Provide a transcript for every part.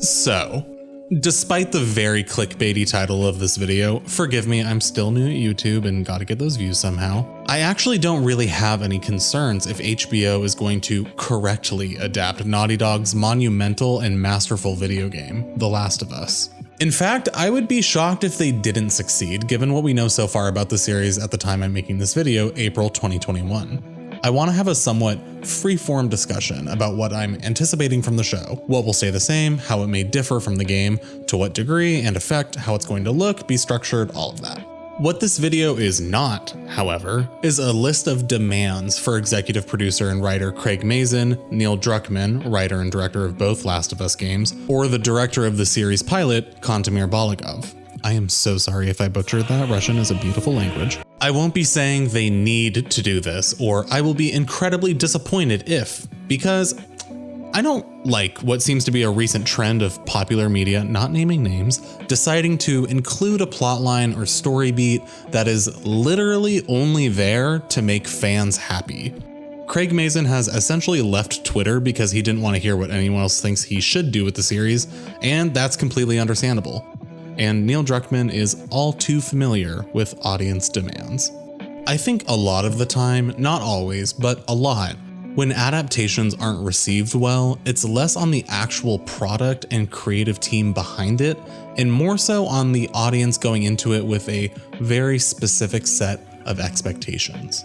So, despite the very clickbaity title of this video, forgive me, I'm still new at YouTube and gotta get those views somehow. I actually don't really have any concerns if HBO is going to correctly adapt Naughty Dog's monumental and masterful video game, The Last of Us. In fact, I would be shocked if they didn't succeed, given what we know so far about the series at the time I'm making this video, April 2021. I want to have a somewhat free-form discussion about what I'm anticipating from the show, what will stay the same, how it may differ from the game, to what degree and effect, how it's going to look, be structured, all of that. What this video is not, however, is a list of demands for executive producer and writer Craig Mazin, Neil Druckmann, writer and director of both Last of Us games, or the director of the series pilot, Kantemir Balagov. I am so sorry if I butchered that. Russian is a beautiful language. I won't be saying they need to do this, or I will be incredibly disappointed if, because I don't like what seems to be a recent trend of popular media, not naming names, deciding to include a plotline or story beat that is literally only there to make fans happy. Craig Mazin has essentially left Twitter because he didn't want to hear what anyone else thinks he should do with the series, and that's completely understandable. And Neil Druckmann is all too familiar with audience demands. I think a lot of the time, not always, but a lot, when adaptations aren't received well, it's less on the actual product and creative team behind it, and more so on the audience going into it with a very specific set of expectations.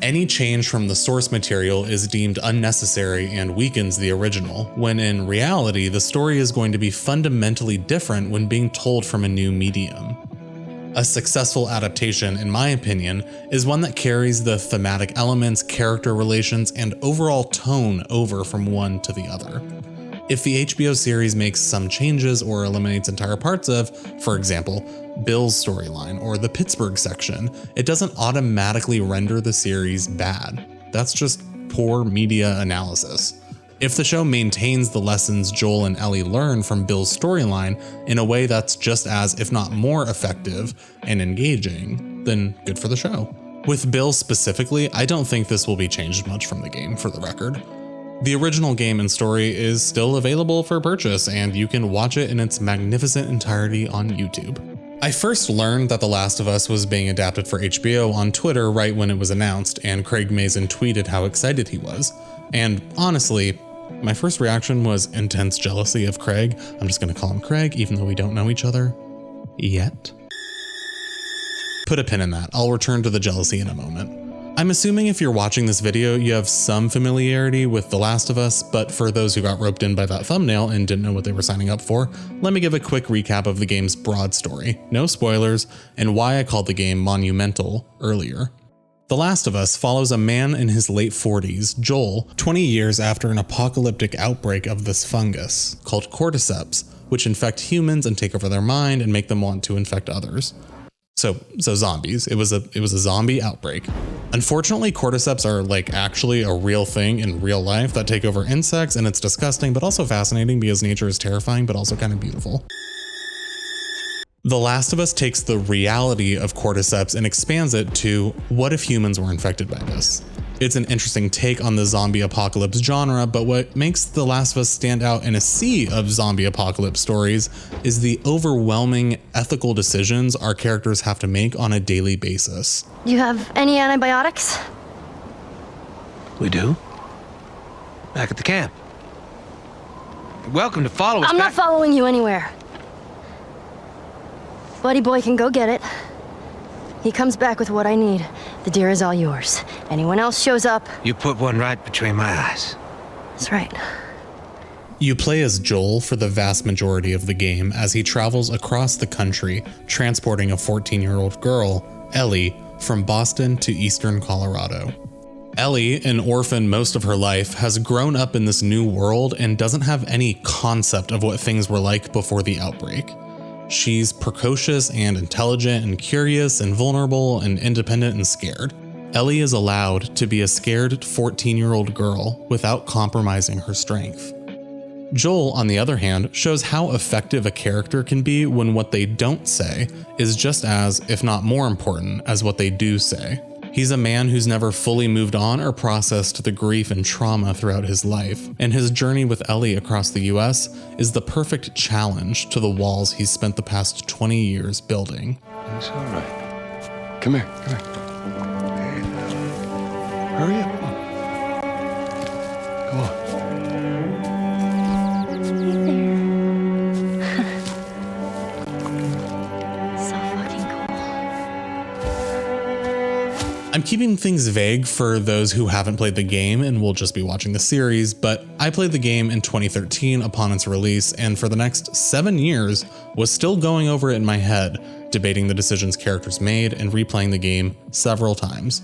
Any change from the source material is deemed unnecessary and weakens the original, when in reality, the story is going to be fundamentally different when being told from a new medium. A successful adaptation, in my opinion, is one that carries the thematic elements, character relations, and overall tone over from one to the other. If the HBO series makes some changes or eliminates entire parts of, for example, Bill's storyline or the Pittsburgh section, it doesn't automatically render the series bad. That's just poor media analysis. If the show maintains the lessons Joel and Ellie learn from Bill's storyline in a way that's just as, if not more effective and engaging, then good for the show. With Bill specifically, I don't think this will be changed much from the game, for the record. The original game and story is still available for purchase, and you can watch it in its magnificent entirety on YouTube. I first learned that The Last of Us was being adapted for HBO on Twitter right when it was announced, and Craig Mazin tweeted how excited he was. And honestly, my first reaction was intense jealousy of Craig. I'm just going to call him Craig, even though we don't know each other yet. Put a pin in that. I'll return to the jealousy in a moment. I'm assuming if you're watching this video, you have some familiarity with The Last of Us, but for those who got roped in by that thumbnail and didn't know what they were signing up for, let me give a quick recap of the game's broad story, no spoilers, and why I called the game monumental earlier. The Last of Us follows a man in his late 40s, Joel, 20 years after an apocalyptic outbreak of this fungus, called cordyceps, which infect humans and take over their mind and make them want to infect others. So zombies. It was a zombie outbreak. Unfortunately, cordyceps are like actually a real thing in real life that take over insects, and it's disgusting, but also fascinating because nature is terrifying, but also kind of beautiful. The Last of Us takes the reality of cordyceps and expands it to what if humans were infected by this? It's an interesting take on the zombie apocalypse genre, but what makes The Last of Us stand out in a sea of zombie apocalypse stories is the overwhelming ethical decisions our characters have to make on a daily basis. Do you have any antibiotics? We do? Back at the camp. You're welcome to follow us. I'm not following you anywhere. Buddy boy can go get it. He comes back with what I need. The deer is all yours. Anyone else shows up... You put one right between my eyes. That's right. You play as Joel for the vast majority of the game as he travels across the country, transporting a 14-year-old girl, Ellie, from Boston to eastern Colorado. Ellie, an orphan most of her life, has grown up in this new world and doesn't have any concept of what things were like before the outbreak. She's precocious and intelligent and curious and vulnerable and independent and scared. Ellie is allowed to be a scared 14-year-old girl without compromising her strength. Joel, on the other hand, shows how effective a character can be when what they don't say is just as, if not more important, as what they do say. He's a man who's never fully moved on or processed the grief and trauma throughout his life, and his journey with Ellie across the US is the perfect challenge to the walls he's spent the past 20 years building. It's all right. Come here, come here. Hurry up. Go on. I'm keeping things vague for those who haven't played the game and will just be watching the series, but I played the game in 2013 upon its release, and for the next 7 years was still going over it in my head, debating the decisions characters made and replaying the game several times.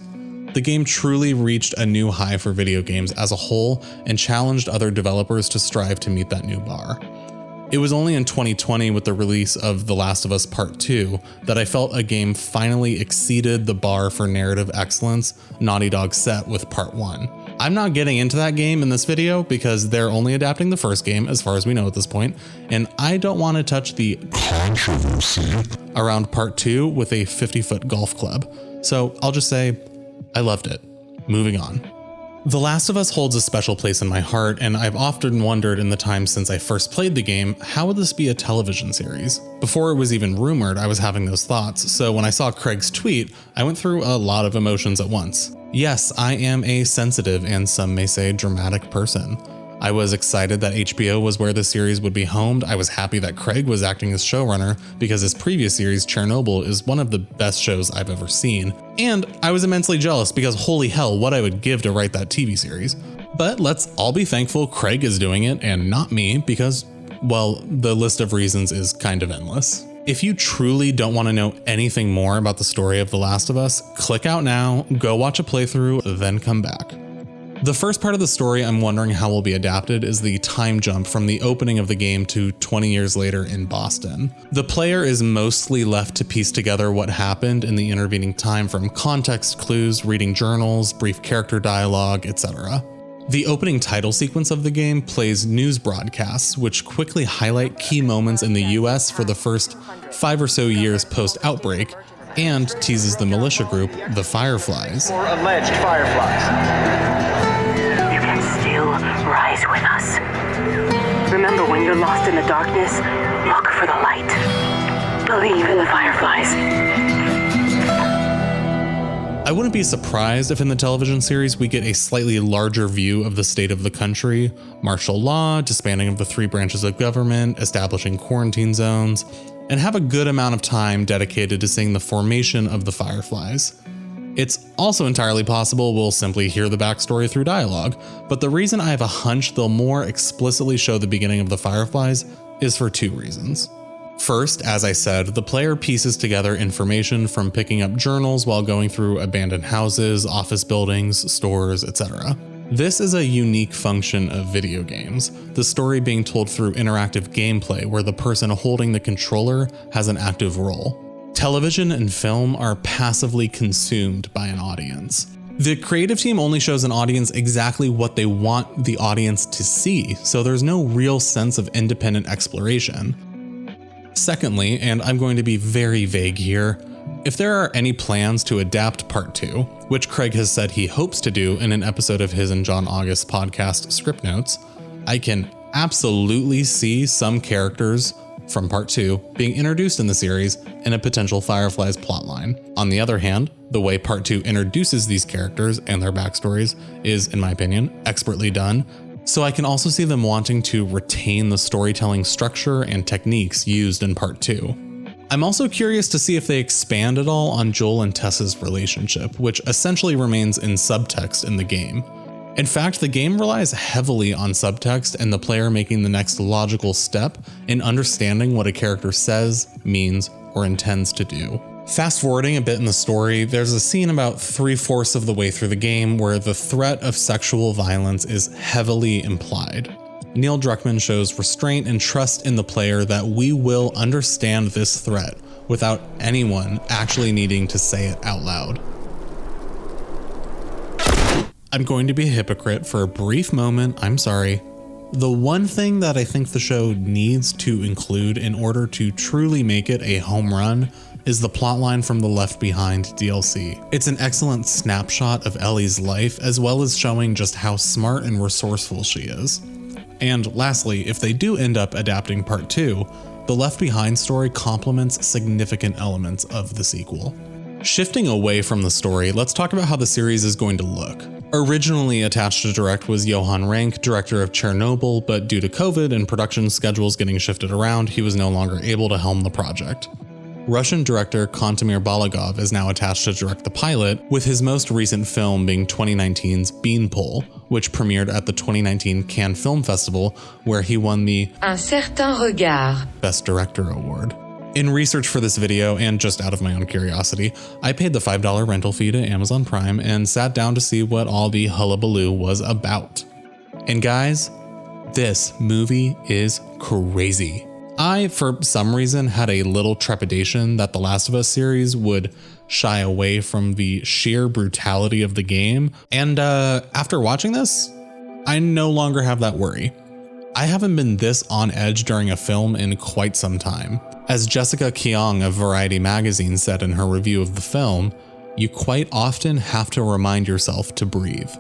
The game truly reached a new high for video games as a whole and challenged other developers to strive to meet that new bar. It was only in 2020 with the release of The Last of Us Part 2 that I felt a game finally exceeded the bar for narrative excellence Naughty Dog set with Part 1. I'm not getting into that game in this video because they're only adapting the first game as far as we know at this point, and I don't want to touch the controversy around Part 2 with a 50-foot golf club. So I'll just say, I loved it. Moving on. The Last of Us holds a special place in my heart, and I've often wondered in the time since I first played the game, how would this be a television series? Before it was even rumored, I was having those thoughts, so when I saw Craig's tweet, I went through a lot of emotions at once. Yes, I am a sensitive and some may say dramatic person. I was excited that HBO was where the series would be homed. I was happy that Craig was acting as showrunner because his previous series, Chernobyl, is one of the best shows I've ever seen. And I was immensely jealous because holy hell, what I would give to write that TV series. But let's all be thankful Craig is doing it and not me because, well, the list of reasons is kind of endless. If you truly don't want to know anything more about the story of The Last of Us, click out now, go watch a playthrough, then come back. The first part of the story I'm wondering how will be adapted is the time jump from the opening of the game to 20 years later in Boston. The player is mostly left to piece together what happened in the intervening time from context clues, reading journals, brief character dialogue, etc. The opening title sequence of the game plays news broadcasts, which quickly highlight key moments in the US for the first 5 or so years post-outbreak, and teases the militia group, the Fireflies. Or alleged Fireflies. Rise with us. Remember, when you're lost in the darkness, look for the light. Believe in the Fireflies. I wouldn't be surprised if in the television series we get a slightly larger view of the state of the country, martial law, disbanding of the 3 branches of government, establishing quarantine zones, and have a good amount of time dedicated to seeing the formation of the Fireflies. It's also entirely possible we'll simply hear the backstory through dialogue, but the reason I have a hunch they'll more explicitly show the beginning of the Fireflies is for 2 reasons. First, as I said, the player pieces together information from picking up journals while going through abandoned houses, office buildings, stores, etc. This is a unique function of video games, the story being told through interactive gameplay where the person holding the controller has an active role. Television and film are passively consumed by an audience. The creative team only shows an audience exactly what they want the audience to see, so there's no real sense of independent exploration. Secondly, and I'm going to be very vague here, if there are any plans to adapt Part 2, which Craig has said he hopes to do in an episode of his and John August's podcast Script Notes, I can absolutely see some characters from Part 2 being introduced in the series in a potential Fireflies plotline. On the other hand, the way Part 2 introduces these characters and their backstories is, in my opinion, expertly done, so I can also see them wanting to retain the storytelling structure and techniques used in Part 2. I'm also curious to see if they expand at all on Joel and Tess's relationship, which essentially remains in subtext in the game. In fact, the game relies heavily on subtext and the player making the next logical step in understanding what a character says, means, or intends to do. Fast forwarding a bit in the story, there's a scene about 3/4 of the way through the game where the threat of sexual violence is heavily implied. Neil Druckmann shows restraint and trust in the player that we will understand this threat without anyone actually needing to say it out loud. I'm going to be a hypocrite for a brief moment, I'm sorry. The one thing that I think the show needs to include in order to truly make it a home run is the plotline from the Left Behind DLC. It's an excellent snapshot of Ellie's life, as well as showing just how smart and resourceful she is. And lastly, if they do end up adapting part 2, the Left Behind story complements significant elements of the sequel. Shifting away from the story, let's talk about how the series is going to look. Originally attached to direct was Johan Rank, director of Chernobyl, but due to COVID and production schedules getting shifted around, he was no longer able to helm the project. Russian director Kantemir Balagov is now attached to direct the pilot, with his most recent film being 2019's Beanpole, which premiered at the 2019 Cannes Film Festival, where he won the Un certain regard Best Director award. In research for this video, and just out of my own curiosity, I paid the $5 rental fee to Amazon Prime and sat down to see what all the hullabaloo was about. And guys, this movie is crazy. I, for some reason, had a little trepidation that the Last of Us series would shy away from the sheer brutality of the game, and after watching this, I no longer have that worry. I haven't been this on edge during a film in quite some time. As Jessica Keong of Variety magazine said in her review of the film, you quite often have to remind yourself to breathe.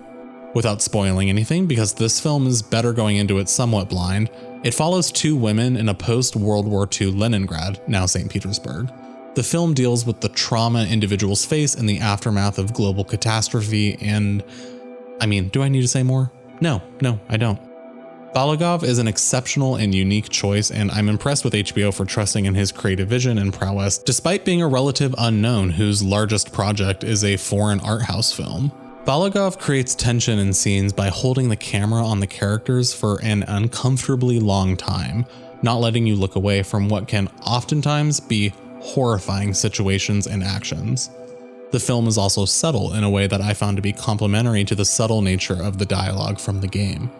Without spoiling anything, because this film is better going into it somewhat blind, it follows two women in a post-World War II Leningrad, now St. Petersburg. The film deals with the trauma individuals face in the aftermath of global catastrophe and, I mean, do I need to say more? No, I don't. Balagov is an exceptional and unique choice, and I'm impressed with HBO for trusting in his creative vision and prowess, despite being a relative unknown whose largest project is a foreign art house film. Balagov creates tension in scenes by holding the camera on the characters for an uncomfortably long time, not letting you look away from what can oftentimes be horrifying situations and actions. The film is also subtle in a way that I found to be complementary to the subtle nature of the dialogue from the game.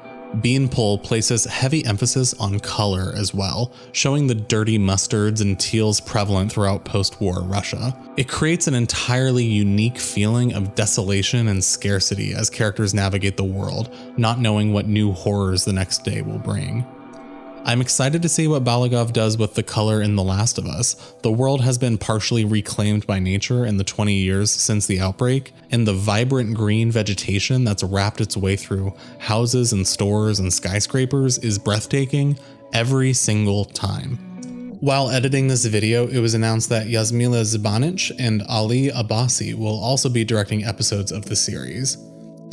Beanpole places heavy emphasis on color as well, showing the dirty mustards and teals prevalent throughout post-war Russia. It creates an entirely unique feeling of desolation and scarcity as characters navigate the world, not knowing what new horrors the next day will bring. I'm excited to see what Balagov does with the color in The Last of Us. The world has been partially reclaimed by nature in the 20 years since the outbreak, and the vibrant green vegetation that's wrapped its way through houses and stores and skyscrapers is breathtaking every single time. While editing this video, it was announced that Yasmila Zibanic and Ali Abbasi will also be directing episodes of the series.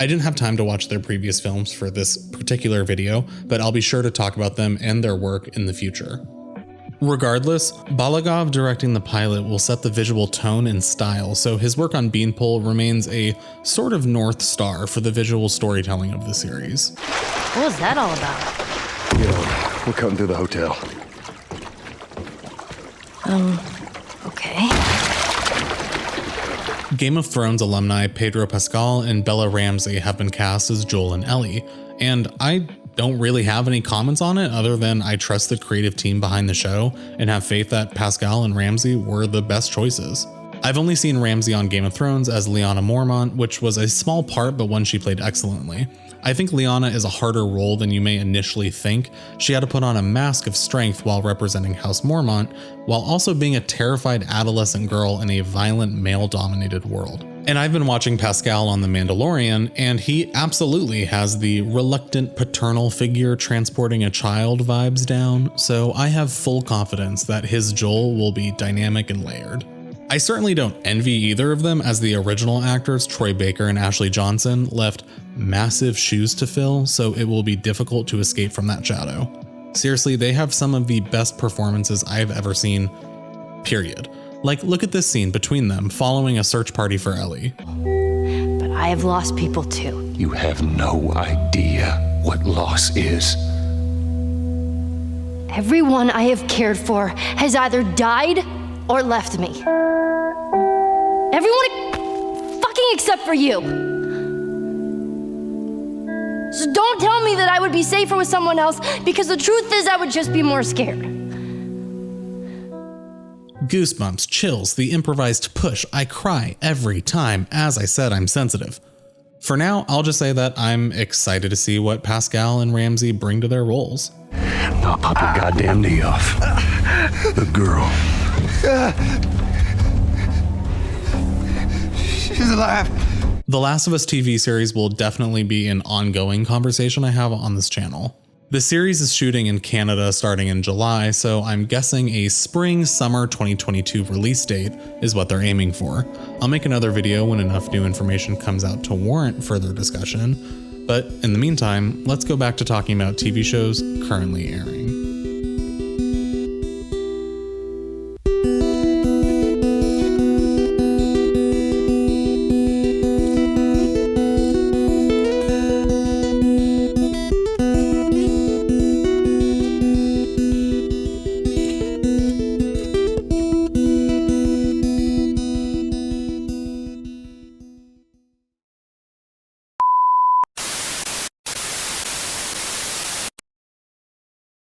I didn't have time to watch their previous films for this particular video, but I'll be sure to talk about them and their work in the future. Regardless, Balagov directing the pilot will set the visual tone and style, so his work on Beanpole remains a sort of North Star for the visual storytelling of the series. What was that all about? Yo, we're cutting through the hotel. Okay. Game of Thrones alumni Pedro Pascal and Bella Ramsey have been cast as Joel and Ellie, and I don't really have any comments on it other than I trust the creative team behind the show and have faith that Pascal and Ramsey were the best choices. I've only seen Ramsey on Game of Thrones as Lyanna Mormont, which was a small part but one she played excellently. I think Lyanna is a harder role than you may initially think. She had to put on a mask of strength while representing House Mormont, while also being a terrified adolescent girl in a violent male-dominated world. And I've been watching Pascal on The Mandalorian, and he absolutely has the reluctant paternal figure transporting a child vibes down, so I have full confidence that his Joel will be dynamic and layered. I certainly don't envy either of them, as the original actors Troy Baker and Ashley Johnson left massive shoes to fill, so it will be difficult to escape from that shadow. Seriously, they have some of the best performances I've ever seen, period. Like, look at this scene between them following a search party for Ellie. But I have lost people too. You have no idea what loss is. Everyone I have cared for has either died or left me. Everyone fucking except for you. So don't tell me that I would be safer with someone else, because the truth is I would just be more scared. Goosebumps, chills, the improvised push. I cry every time. As I said, I'm sensitive. For now, I'll just say that I'm excited to see what Pascal and Ramsey bring to their roles. I'll pop your goddamn knee off. The girl. She's alive. The Last of Us TV series will definitely be an ongoing conversation I have on this channel. The series is shooting in Canada starting in July, so I'm guessing a spring-summer 2022 release date is what they're aiming for. I'll make another video when enough new information comes out to warrant further discussion, but in the meantime, let's go back to talking about TV shows currently airing.